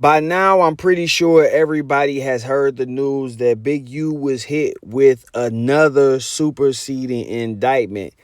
By now, I'm pretty sure everybody has heard the news that Big U was hit with another superseding indictment.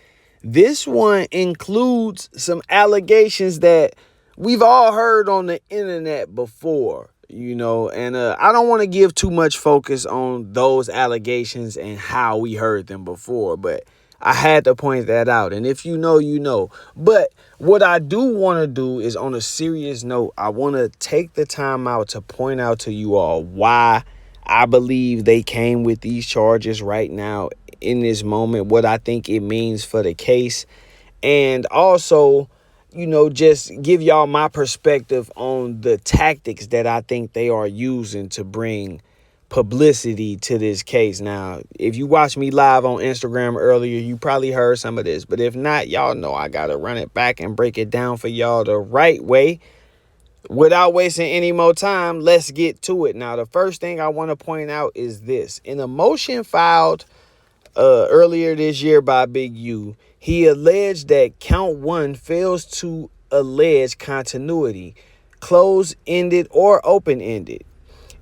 This one includes some allegations that we've all heard on the internet before, and I don't want to give too much focus on those allegations and how we heard them before, but I had to point that out. And if you know, you know. But what I do want to do is, on a serious note, I want to take the time out to point out to you all why I believe they came with these charges right now in this moment, what I think it means for the case, and also, just give y'all my perspective on the tactics that I think they are using to bring publicity to this case. Now, if you watched me live on Instagram earlier, you probably heard some of this, but if not, y'all know I gotta run it back and break it down for y'all the right way. Without wasting any more time, let's get to it. Now, the first thing I want to point out is this. In a motion filed earlier this year by Big U, he alleged that count one fails to allege continuity, closed-ended or open-ended.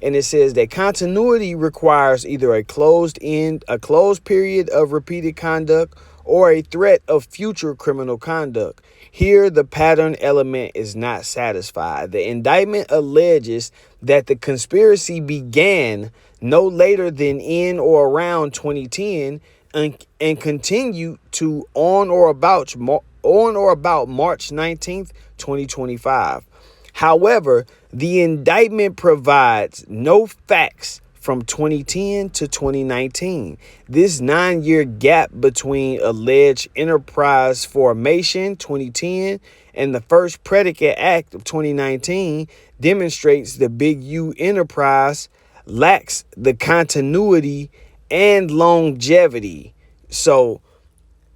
And it says that continuity requires either a closed period of repeated conduct, or a threat of future criminal conduct. Here, the pattern element is not satisfied. The indictment alleges that the conspiracy began no later than in or around 2010 and continued to on or about March 19th, 2025. However, the indictment provides no facts from 2010 to 2019. This 9-year gap between alleged enterprise formation 2010 and the first predicate act of 2019 demonstrates the Big U enterprise lacks the continuity and longevity. So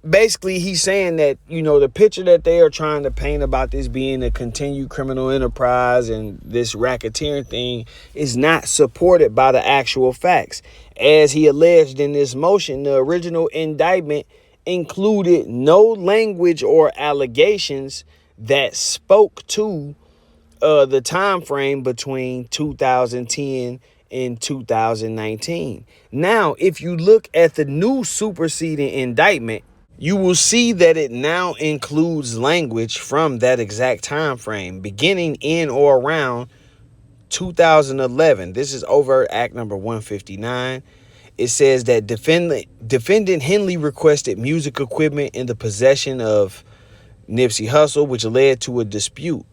basically, he's saying that, the picture that they are trying to paint about this being a continued criminal enterprise and this racketeering thing is not supported by the actual facts. As he alleged in this motion, the original indictment included no language or allegations that spoke to the time frame between 2010 in 2019. Now, if you look at the new superseding indictment, you will see that it now includes language from that exact time frame, beginning in or around 2011. This is overt act number 159. It says that defendant Henley requested music equipment in the possession of Nipsey Hussle, which led to a dispute.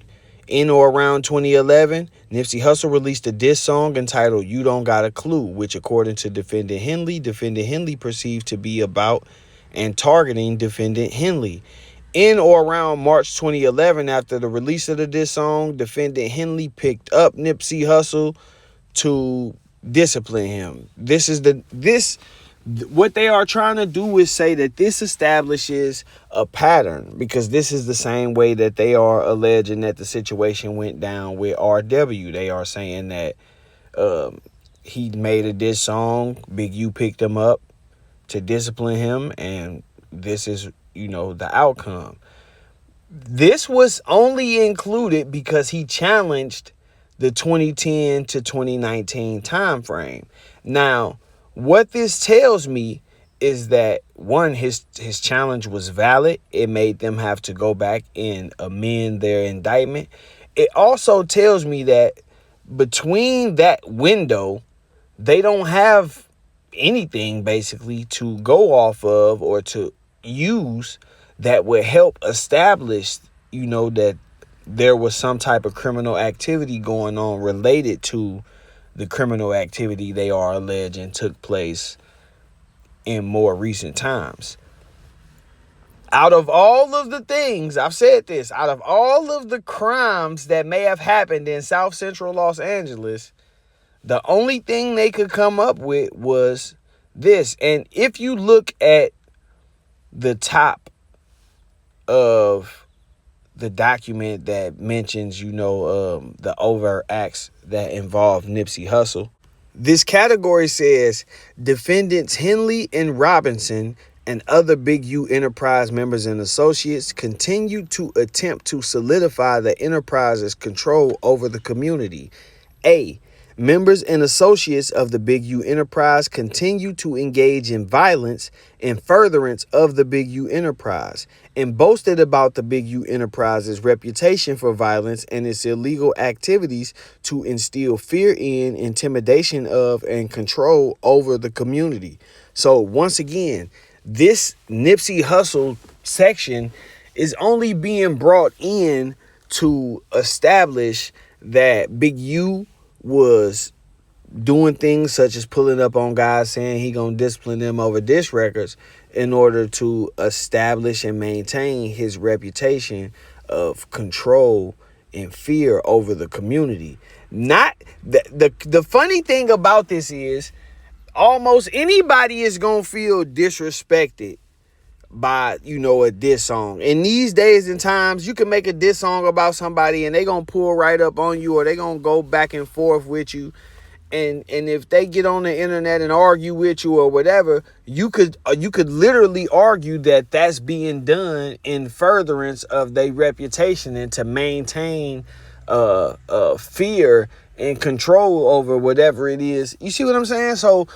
In or around 2011, Nipsey Hussle released a diss song entitled "You Don't Got a Clue," which, according to defendant Henley perceived to be about and targeting defendant Henley. In or around March 2011, after the release of the diss song, defendant Henley picked up Nipsey Hussle to discipline him. What they are trying to do is say that this establishes a pattern, because this is the same way that they are alleging that the situation went down with RW. They are saying that he made a diss song, Big U picked him up to discipline him, and this is, the outcome. This was only included because he challenged the 2010 to 2019 time frame. Now, what this tells me is that, one, his challenge was valid. It made them have to go back and amend their indictment. It also tells me that between that window, they don't have anything basically to go off of or to use that would help establish, that there was some type of criminal activity going on related to the criminal activity they are alleging took place in more recent times. Out of all of the things, I've said this, out of all of the crimes that may have happened in South Central Los Angeles, the only thing they could come up with was this. And if you look at the top of the document that mentions, the overt acts that involve Nipsey Hussle, this category says defendants Henley and Robinson and other Big U Enterprise members and associates continue to attempt to solidify the enterprise's control over the community. A. Members and associates of the Big U enterprise continue to engage in violence in furtherance of the Big U enterprise and boasted about the Big U enterprise's reputation for violence and its illegal activities to instill fear in, intimidation of, and control over the community. So once again, this Nipsey Hussle section is only being brought in to establish that Big U was doing things such as pulling up on guys saying he gonna discipline them over diss records in order to establish and maintain his reputation of control and fear over the community. Not the funny thing about this is almost anybody is gonna feel disrespected by, you know, a diss song. In these days and times, you can make a diss song about somebody and they gonna pull right up on you, or they gonna go back and forth with you. And if they get on the internet and argue with you or whatever, you could literally argue that that's being done in furtherance of their reputation and to maintain fear and control over whatever it is. You see what I'm saying? So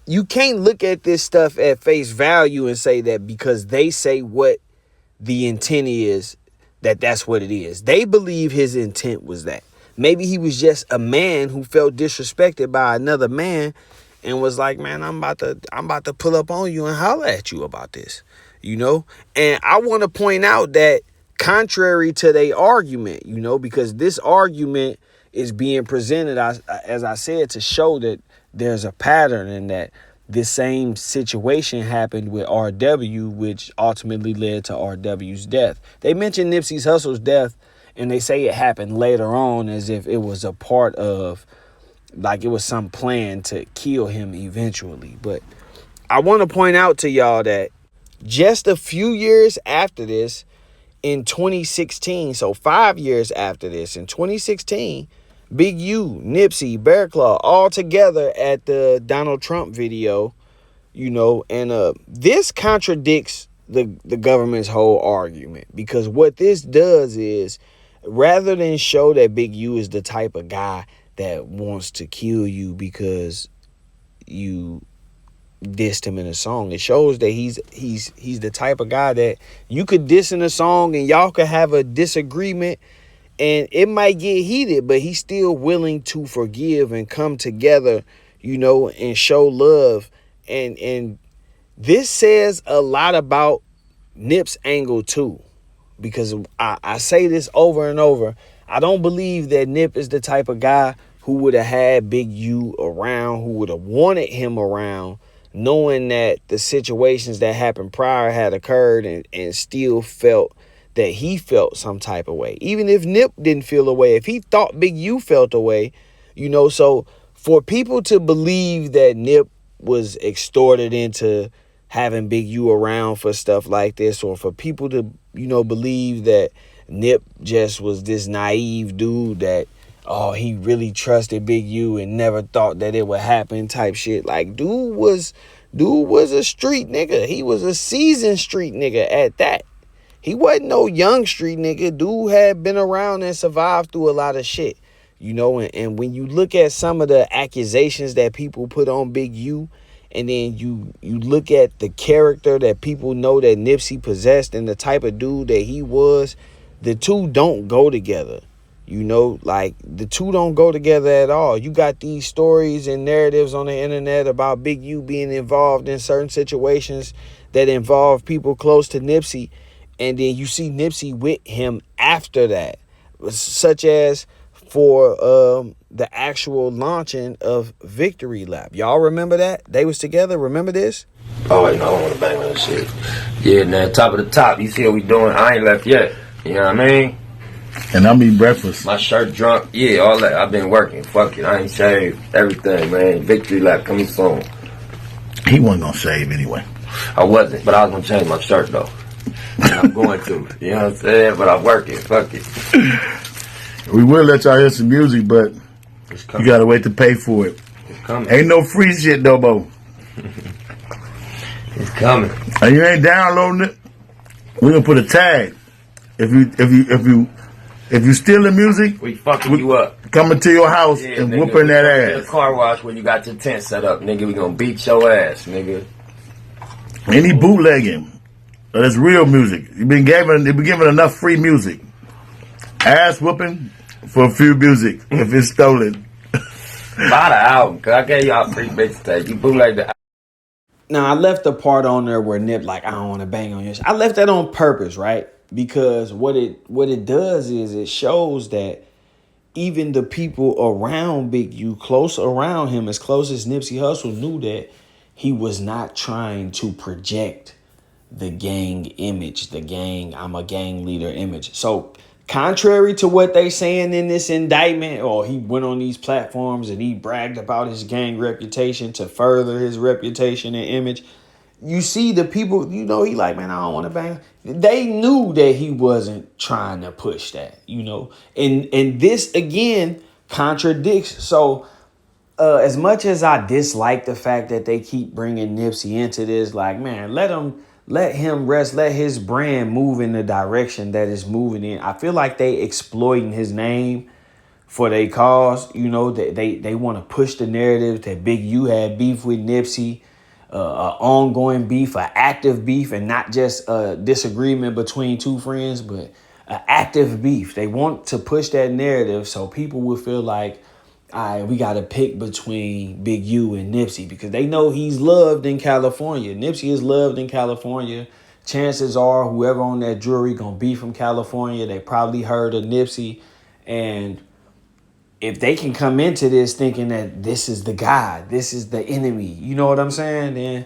you can't look at this stuff at face value and say that because they say what the intent is, that that's what it is. They believe his intent was that. Maybe he was just a man who felt disrespected by another man and was like, man, I'm about to pull up on you and holler at you about this, you know? And I want to point out that contrary to their argument, you know, because this argument is being presented, as I said, to show that there's a pattern and that this same situation happened with RW, which ultimately led to RW's death. They mentioned Nipsey Hussle's death and they say it happened later on as if it was a part of, like it was some plan to kill him eventually. But I want to point out to y'all that just a few years after this, in 2016, so 5 years after this, in 2016, Big U, Nipsey, Bear Claw, all together at the Donald Trump video, you know, and this contradicts the government's whole argument, because what this does is, rather than show that Big U is the type of guy that wants to kill you because you dissed him in a song, it shows that he's the type of guy that you could diss in a song and y'all could have a disagreement and it might get heated, but he's still willing to forgive and come together, you know, and show love. And this says a lot about Nip's angle too, because I say this over and over. I don't believe that Nip is the type of guy who would have had Big U around, who would have wanted him around, knowing that the situations that happened prior had occurred, and still felt that he felt some type of way. Even if Nip didn't feel a way, if he thought Big U felt a way, you know. So for people to believe that Nip was extorted into having Big U around for stuff like this, or for people to, you know, believe that Nip just was this naive dude that, oh, he really trusted Big U and never thought that it would happen type shit. Like, dude was a street nigga. He was a seasoned street nigga at that. He wasn't no young street nigga. Dude had been around and survived through a lot of shit, you know. And when you look at some of the accusations that people put on Big U, and then you look at the character that people know that Nipsey possessed and the type of dude that he was, the two don't go together. You know, like, the two don't go together at all. You got these stories and narratives on the internet about Big U being involved in certain situations that involve people close to Nipsey, and then you see Nipsey with him after that, such as for the actual launching of Victory Lap. Y'all remember that? They was together. Remember this? Oh, wait, no, I don't want to bang on that shit. Yeah, man, top of the top. You see what we doing? I ain't left yet. You know what I mean? And I'm eating breakfast. My shirt drunk. Yeah, all that. I've been working. Fuck it. I ain't shaved. Everything, man. Victory Lap coming soon. He wasn't going to shave anyway. I wasn't, but I was going to change my shirt, though. I'm going to. You know what I'm saying? But I'm working. Fuck it. We will let y'all hear some music, but you got to wait to pay for it. It's coming. Ain't no free shit, no more. It's coming. And you ain't downloading it, we're going to put a tag. If you steal the music, we fucking you up. coming to your house Yeah, and nigga, whooping we that going to the ass. car wash when you got your tent set up, nigga. We gonna beat your ass, nigga. Any bootlegging. That's real music. You've been given enough free music. Ass whooping for free music if it's stolen. Buy the album, cause I gave y'all free mixtape. You bootleg the. Now, I left the part on there where Nip like, I don't want to bang on your shit. I left that on purpose, right? Because what it does is it shows that even the people around Big U, close around him, as close as Nipsey Hussle, knew that he was not trying to project the gang image, I'm a gang leader image. So contrary to what they saying in this indictment, or he went on these platforms and he bragged about his gang reputation to further his reputation and image, you see the people, he like, man, I don't want to bang. They knew that he wasn't trying to push that, and this again contradicts. So as much as I dislike the fact that they keep bringing Nipsey into this, like, man, let him rest, let his brand move in the direction that it's moving in. I feel like they exploiting his name for their cause. That they want to push the narrative that Big U had beef with Nipsey, ongoing beef, active beef, and not just a disagreement between two friends, but active beef. They want to push that narrative so people will feel like, all right, we got to pick between Big U and Nipsey because they know he's loved in California. Nipsey is loved in California. Chances are whoever on that jury going to be from California. They probably heard of Nipsey. And if they can come into this thinking that this is the guy, this is the enemy, you know what I'm saying? Then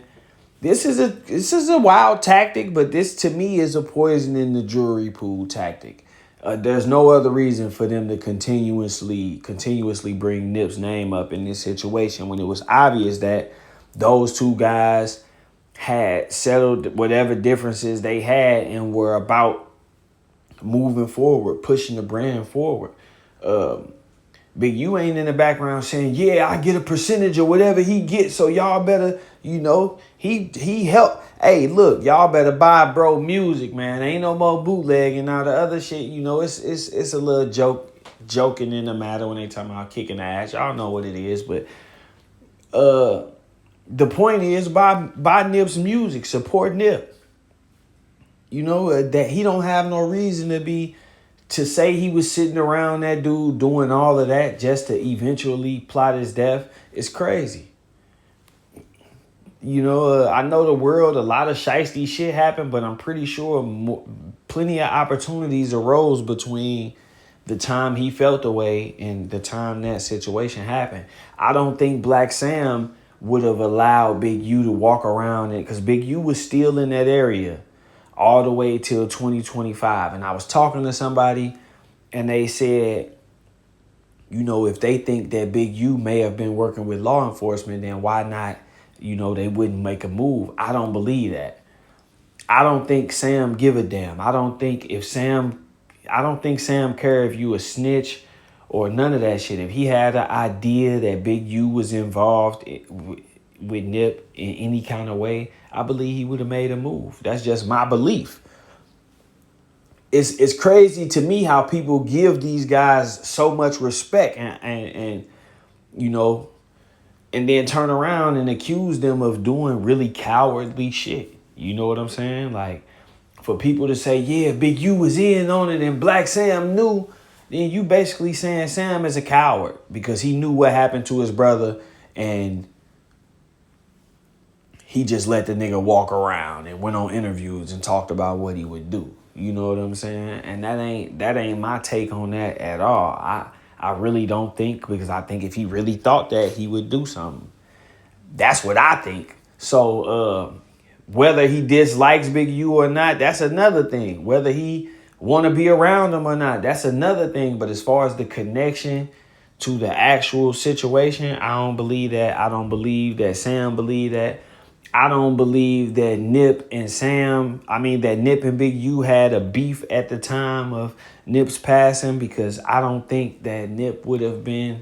this is a wild tactic, but this to me is a poison in the jury pool tactic. There's no other reason for them to continuously bring Nip's name up in this situation when it was obvious that those two guys had settled whatever differences they had and were about moving forward, pushing the brand forward. Big U ain't in the background saying, yeah, I get a percentage of whatever he gets, so y'all better, he helped. Hey, look, y'all better buy bro music, man. Ain't no more bootlegging. Now the other shit, it's a little joking in the matter when they talking about kicking ass. Y'all know what it is, but the point is buy Nip's music, support Nip. That he don't have no reason to say he was sitting around that dude doing all of that just to eventually plot his death is crazy. I know the world, a lot of shiesty shit happened, but I'm pretty sure plenty of opportunities arose between the time he felt the way and the time that situation happened. I don't think Black Sam would have allowed Big U to walk around it because Big U was still in that area all the way till 2025. And I was talking to somebody and they said, if they think that Big U may have been working with law enforcement, then why not, they wouldn't make a move. I don't believe that. I don't think Sam give a damn. I don't think Sam care if you a snitch or none of that shit. If he had an idea that Big U was involved with Nip in any kind of way, I believe he would have made a move. That's just my belief. It's crazy to me how people give these guys so much respect and then turn around and accuse them of doing really cowardly shit. You know what I'm saying? Like, for people to say, yeah, Big U was in on it and Black Sam knew, then you basically saying Sam is a coward because he knew what happened to his brother and he just let the nigga walk around and went on interviews and talked about what he would do. You know what I'm saying? And that ain't my take on that at all. I really don't think, because I think if he really thought that, he would do something. That's what I think. So whether he dislikes Big U or not, that's another thing. Whether he want to be around him or not, that's another thing. But as far as the connection to the actual situation, I don't believe that. I don't believe that Sam believed that. I don't believe that Nip and Big U had a beef at the time of Nip's passing, because I don't think that Nip would have been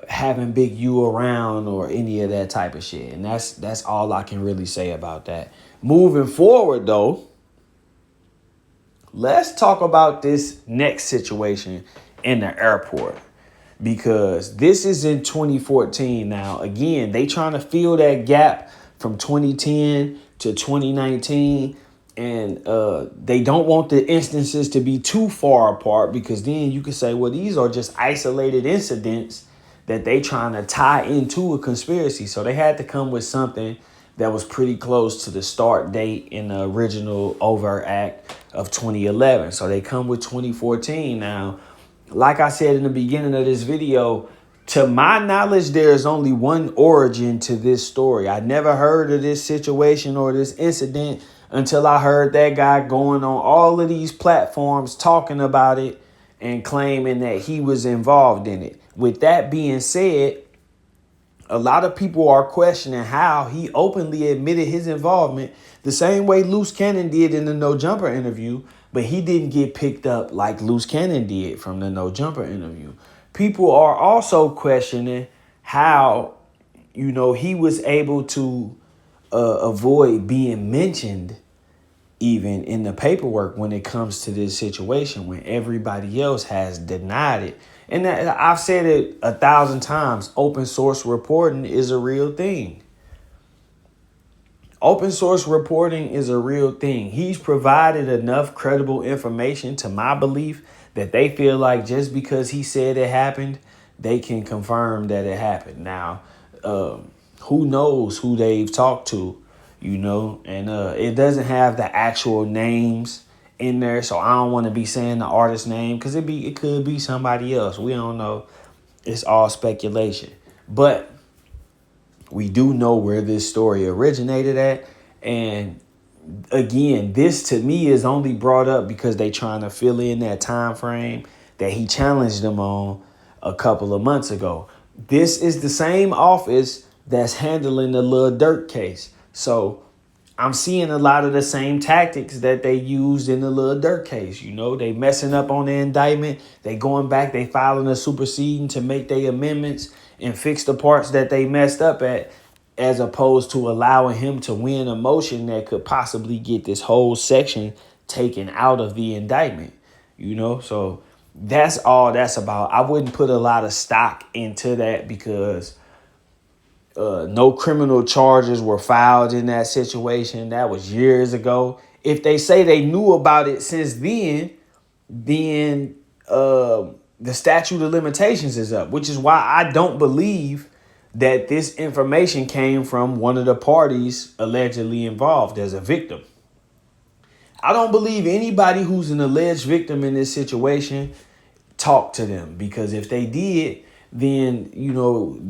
having Big U around or any of that type of shit. And that's all I can really say about that. Moving forward, though, let's talk about this next situation in the airport. because this is in 2014 now. Again, they trying to fill that gap from 2010 to 2019. And they don't want the instances to be too far apart, because then you can say, well, these are just isolated incidents that they trying to tie into a conspiracy. So they had to come with something that was pretty close to the start date in the original overt act of 2011. So they come with 2014 now. Like I said in the beginning of this video, to my knowledge, there is only one origin to this story. I never heard of this situation or this incident until I heard that guy going on all of these platforms talking about it and claiming that he was involved in it. With that being said, a lot of people are questioning how he openly admitted his involvement the same way Loose Cannon did in the No Jumper interview, but he didn't get picked up like Loose Cannon did from the No Jumper interview. People are also questioning how, he was able to avoid being mentioned even in the paperwork when it comes to this situation, when everybody else has denied it. And I've said it 1,000 times, open source reporting is a real thing. Open source reporting is a real thing. He's provided enough credible information, to my belief, that they feel like just because he said it happened, they can confirm that it happened. Now, who knows who they've talked to, and it doesn't have the actual names in there. So I don't want to be saying the artist's name, because it could be somebody else. We don't know. It's all speculation. But we do know where this story originated at. And again, this to me is only brought up because they trying to fill in that time frame that he challenged them on a couple of months ago. This is the same office that's handling the Lil Durk case. So I'm seeing a lot of the same tactics that they used in the Lil Durk case. They messing up on the indictment. They going back, they filing a superseding to make their amendments and fix the parts that they messed up at, as opposed to allowing him to win a motion that could possibly get this whole section taken out of the indictment. So that's all that's about. I wouldn't put a lot of stock into that, because no criminal charges were filed in that situation. That was years ago. If they say they knew about it since then the statute of limitations is up, which is why I don't believe that this information came from one of the parties allegedly involved as a victim. I don't believe anybody who's an alleged victim in this situation talked to them, because if they did, then,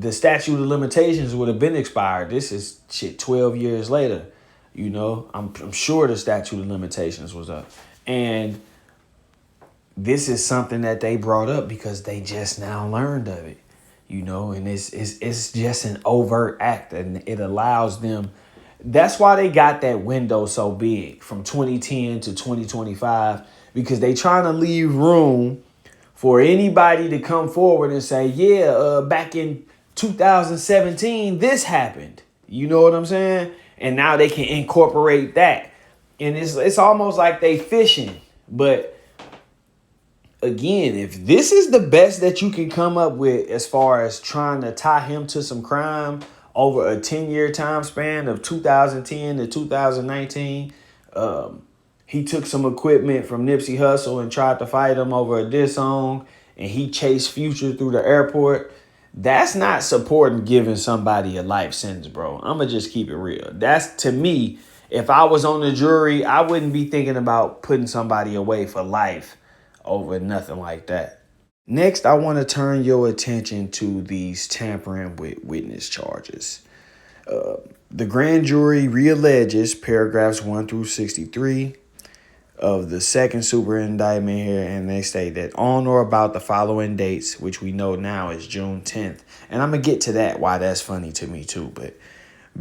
the statute of limitations would have been expired. This is 12 years later. I'm sure the statute of limitations was up. And this is something that they brought up because they just now learned of it, and it's just an overt act, and it allows them. That's why they got that window so big from 2010 to 2025, because they trying to leave room for anybody to come forward and say, back in 2017, this happened. You know what I'm saying? And now they can incorporate that. And it's almost like they fishing. But again, if this is the best that you can come up with as far as trying to tie him to some crime over a 10-year time span of 2010 to 2019, he took some equipment from Nipsey Hussle and tried to fight him over a diss song, and he chased Future through the airport. That's not supporting giving somebody a life sentence, bro. I'm going to just keep it real. That's, to me, if I was on the jury, I wouldn't be thinking about putting somebody away for life over nothing like that. Next, I want to turn your attention to these tampering with witness charges. The grand jury realleges paragraphs 1 through 63 of the second super indictment here, and they say that on or about the following dates, which we know now is June 10th. And I'm going to get to that, why that's funny to me too. But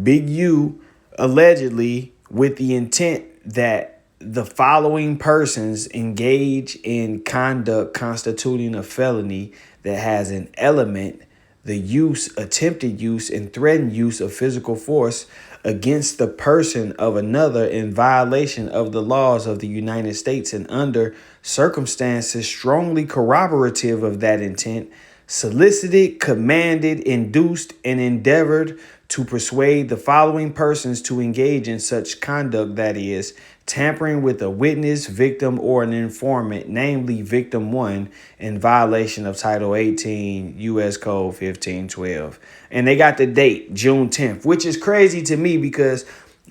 Big U allegedly, with the intent that the following persons engage in conduct constituting a felony that has an element, the use, attempted use, and threatened use of physical force against the person of another in violation of the laws of the United States and under circumstances strongly corroborative of that intent, solicited, commanded, induced, and endeavored to persuade the following persons to engage in such conduct, that is, tampering with a witness, victim, or an informant, namely victim 1, in violation of Title 18 U.S. Code 1512. And they got the date, June 10th, which is crazy to me because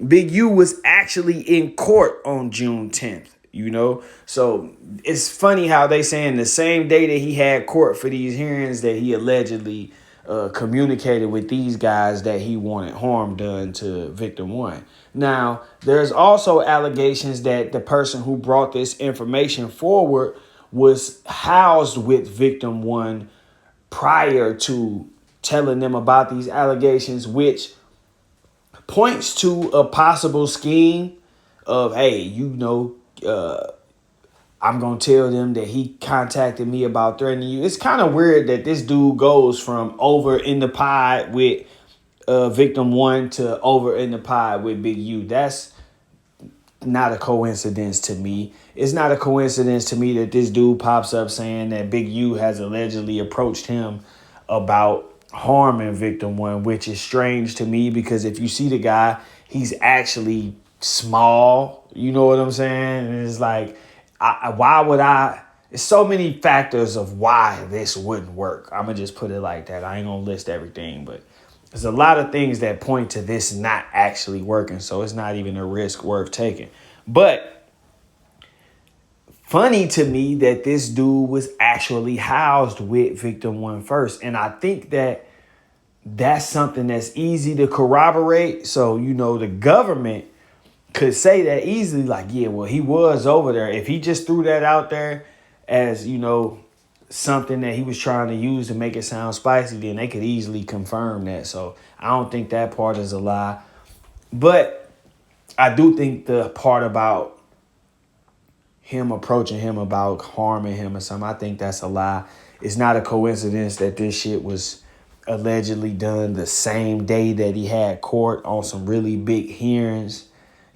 Big U was actually in court on June 10th. So it's funny how they saying the same day that he had court for these hearings that he allegedly communicated with these guys that he wanted harm done to victim 1. Now, there's also allegations that the person who brought this information forward was housed with victim 1 prior to telling them about these allegations, which points to a possible scheme of, hey, I'm going to tell them that he contacted me about threatening you. It's kind of weird that this dude goes from over in the pod with victim 1 to over in the pod with Big U. That's not a coincidence to me. It's not a coincidence to me that this dude pops up saying that Big U has allegedly approached him about harming victim 1, which is strange to me because if you see the guy, he's actually small. You know what I'm saying? And it's like, why would I? There's so many factors of why this wouldn't work. I'm going to just put it like that. I ain't going to list everything, but there's a lot of things that point to this not actually working. So it's not even a risk worth taking. But funny to me that this dude was actually housed with victim 1 first. And I think that that's something that's easy to corroborate. So, the government could say that easily, like, yeah, well, he was over there. If he just threw that out there as, something that he was trying to use to make it sound spicy, then they could easily confirm that. So I don't think that part is a lie. But I do think the part about him approaching him about harming him or something, I think that's a lie. It's not a coincidence that this shit was allegedly done the same day that he had court on some really big hearings.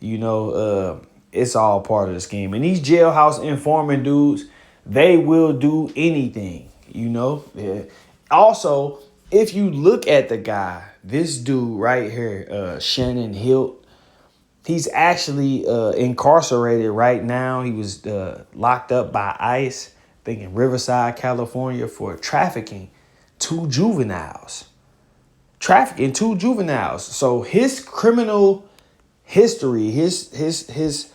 It's all part of the scheme. And these jailhouse informant dudes, they will do anything, Yeah. Also, if you look at the guy, this dude right here, Shannon Hilt, he's actually incarcerated right now. He was locked up by ICE, I think in Riverside, California, for trafficking two juveniles. So his criminal history, his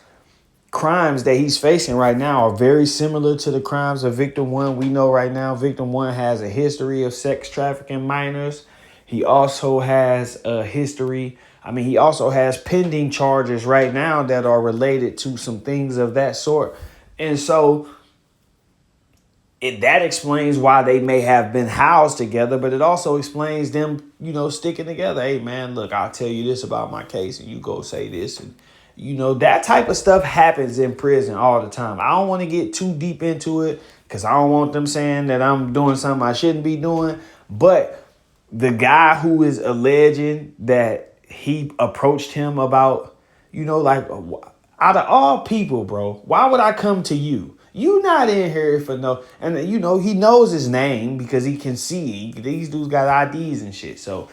crimes that he's facing right now are very similar to the crimes of victim 1. We know right now victim 1 has a history of sex trafficking minors. He also has a history. He also has pending charges right now that are related to some things of that sort. And so that explains why they may have been housed together, but it also explains them, sticking together. Hey, man, look, I'll tell you this about my case and you go say this. And, that type of stuff happens in prison all the time. I don't want to get too deep into it because I don't want them saying that I'm doing something I shouldn't be doing. But the guy who is alleging that he approached him about, out of all people, bro, why would I come to you? You not in here for no, and he knows his name because he can see these dudes got IDs and shit. So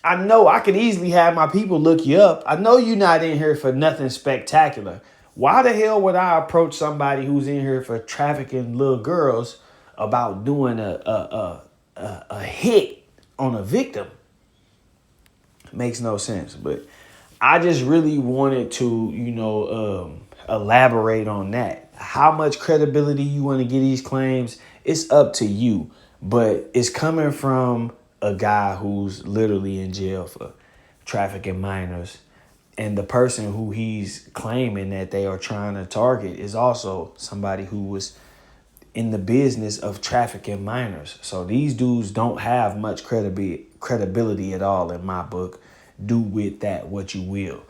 I know I could easily have my people look you up. I know you're not in here for nothing spectacular. Why the hell would I approach somebody who's in here for trafficking little girls about doing a hit on a victim? Makes no sense. But I just really wanted to, elaborate on that. How much credibility you want to give these claims, it's up to you. But it's coming from a guy who's literally in jail for trafficking minors. And the person who he's claiming that they are trying to target is also somebody who was in the business of trafficking minors. So these dudes don't have much credibility at all in my book. Do with that what you will.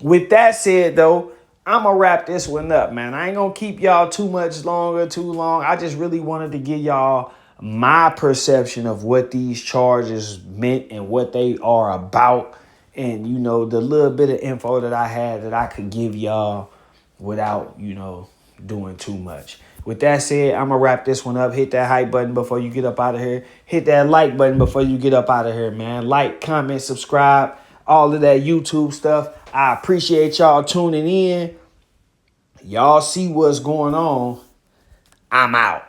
With that said, though, I'm going to wrap this one up, man. I ain't going to keep y'all too long. I just really wanted to give y'all my perception of what these charges meant and what they are about. And, the little bit of info that I had that I could give y'all without, doing too much. With that said, I'm going to wrap this one up. Hit that hype button before you get up out of here. Hit that like button before you get up out of here, man. Like, comment, subscribe, all of that YouTube stuff. I appreciate y'all tuning in. Y'all see what's going on. I'm out.